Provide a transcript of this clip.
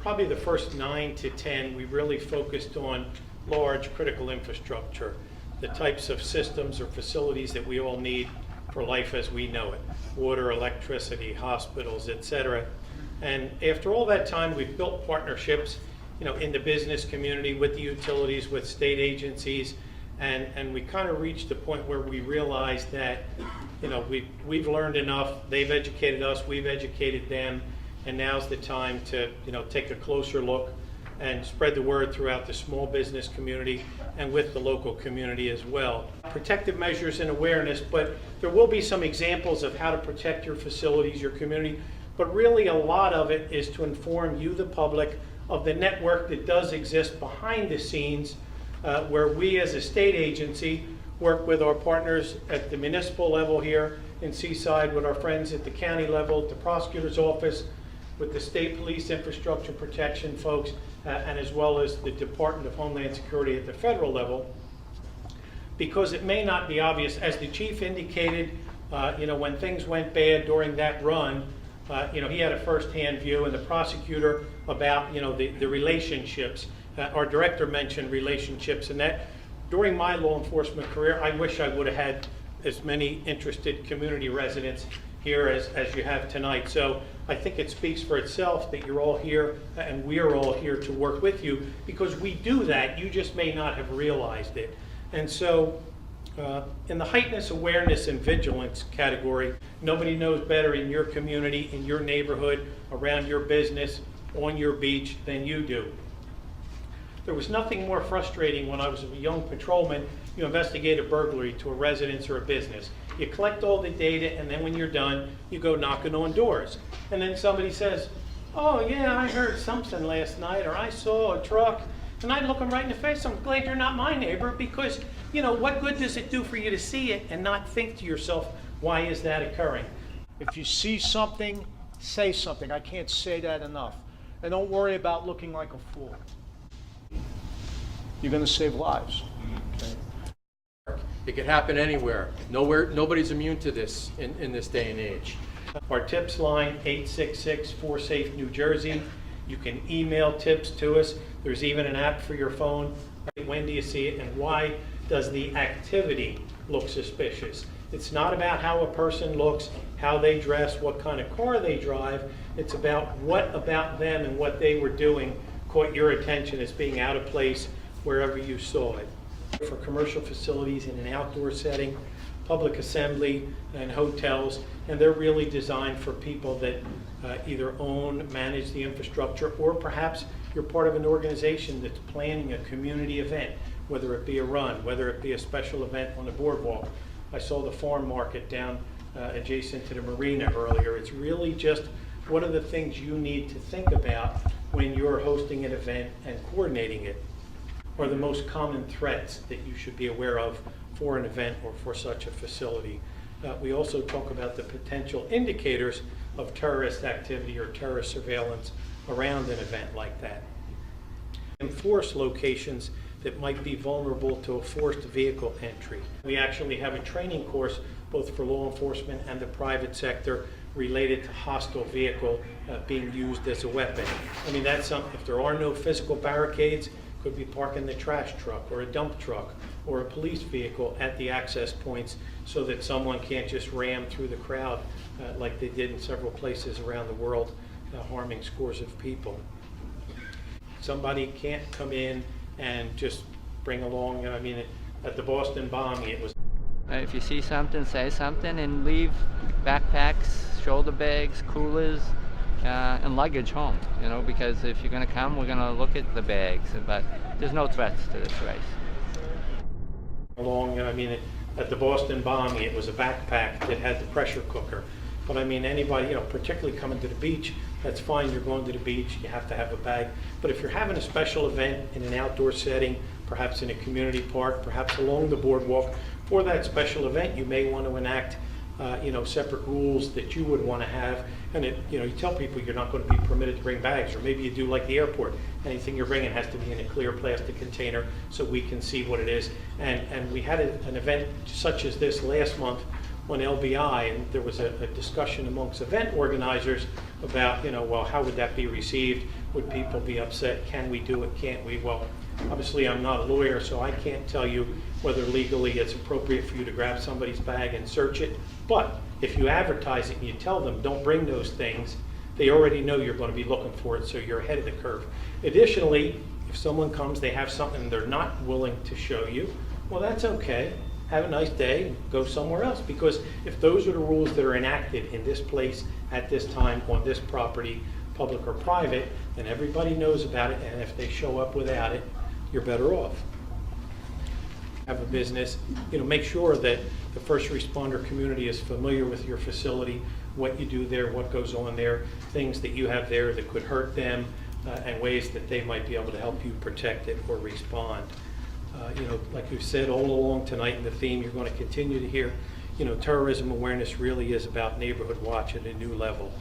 probably the first 9 to 10, we really focused on large critical infrastructure, the types of systems or facilities that we all need for life as we know it, water, electricity, hospitals, etc. And after all that time, we've built partnerships, in the business community with the utilities, with state agencies, and we kind of reached a point where we realized that, we've learned enough. They've educated us, we've educated them, and now's the time to, take a closer look and spread the word throughout the small business community and with the local community as well. Protective measures and awareness, but there will be some examples of how to protect your facilities, your community, but really a lot of it is to inform you, the public, of the network that does exist behind the scenes, where we as a state agency work with our partners at the municipal level here in Seaside, with our friends at the county level, the prosecutor's office, with the state police infrastructure protection folks, and as well as the Department of Homeland Security at the federal level, because it may not be obvious. As the chief indicated, when things went bad during that run, he had a first-hand view, and the prosecutor about, the relationships. Our director mentioned relationships, and that during my law enforcement career, I wish I would have had as many interested community residents here as you have tonight. So I think it speaks for itself that you're all here and we're all here to work with you, because we do that. You just may not have realized it. And so in the heightened awareness and vigilance category, nobody knows better in your community, in your neighborhood, around your business, on your beach than you do. There was nothing more frustrating when I was a young patrolman. You investigate a burglary to a residence or a business. You collect all the data, and then when you're done, you go knocking on doors. And then somebody says, "Oh yeah, I heard something last night," or "I saw a truck." And I look them right in the face. I'm glad you're not my neighbor, because, what good does it do for you to see it and not think to yourself, why is that occurring? If you see something, say something. I can't say that enough. And don't worry about looking like a fool. You're going to save lives. Okay? It could happen anywhere. Nobody's immune to this in this day and age. Our tips line, 866-4SAFE New Jersey. You can email tips to us. There's even an app for your phone. When do you see it, and why does the activity look suspicious? It's not about how a person looks, how they dress, what kind of car they drive. It's about what about them and what they were doing caught your attention as being out of place wherever you saw it. For commercial facilities in an outdoor setting, public assembly, and hotels, and they're really designed for people that either own, manage the infrastructure, or perhaps you're part of an organization that's planning a community event, whether it be a run, whether it be a special event on the boardwalk. I saw the farm market down adjacent to the marina earlier. It's really just what are the things you need to think about when you're hosting an event and coordinating it, or the most common threats that you should be aware of for an event or for such a facility. We also talk about the potential indicators of terrorist activity or terrorist surveillance around an event like that. Enforce locations that might be vulnerable to a forced vehicle entry. We actually have a training course both for law enforcement and the private sector related to hostile vehicle being used as a weapon. I mean, that's something, if there are no physical barricades, could be parking the trash truck or a dump truck or a police vehicle at the access points so that someone can't just ram through the crowd like they did in several places around the world, harming scores of people. Somebody can't come in and just bring along, I mean, at the Boston bombing, it was. If you see something, say something, and leave backpacks, shoulder bags, coolers, and luggage home, because if you're going to come, we're going to look at the bags, but there's no threats to this race. Along, I mean, at the Boston bombing, it was a backpack that had the pressure cooker. But I mean, anybody, particularly coming to the beach, that's fine, you're going to the beach, you have to have a bag. But if you're having a special event in an outdoor setting, perhaps in a community park, perhaps along the boardwalk, for that special event, you may want to enact separate rules that you would want to have. And you tell people you're not going to be permitted to bring bags, or maybe you do like the airport. Anything you're bringing has to be in a clear plastic container so we can see what it is. And we had an event such as this last month on LBI, and there was a discussion amongst event organizers about, well, how would that be received? Would people be upset? Can we do it? Can't we? Well, obviously, I'm not a lawyer, so I can't tell you whether legally it's appropriate for you to grab somebody's bag and search it. But if you advertise it and you tell them, don't bring those things, they already know you're going to be looking for it, so you're ahead of the curve. Additionally, if someone comes, they have something they're not willing to show you, well, that's okay. Have a nice day, and go somewhere else. Because if those are the rules that are enacted in this place, at this time, on this property, public or private, then everybody knows about it, and if they show up without it, you're better off. Have a business, make sure that the first responder community is familiar with your facility, what you do there, what goes on there, things that you have there that could hurt them, and ways that they might be able to help you protect it or respond. Like we've said all along tonight in the theme, you're going to continue to hear, terrorism awareness really is about neighborhood watch at a new level.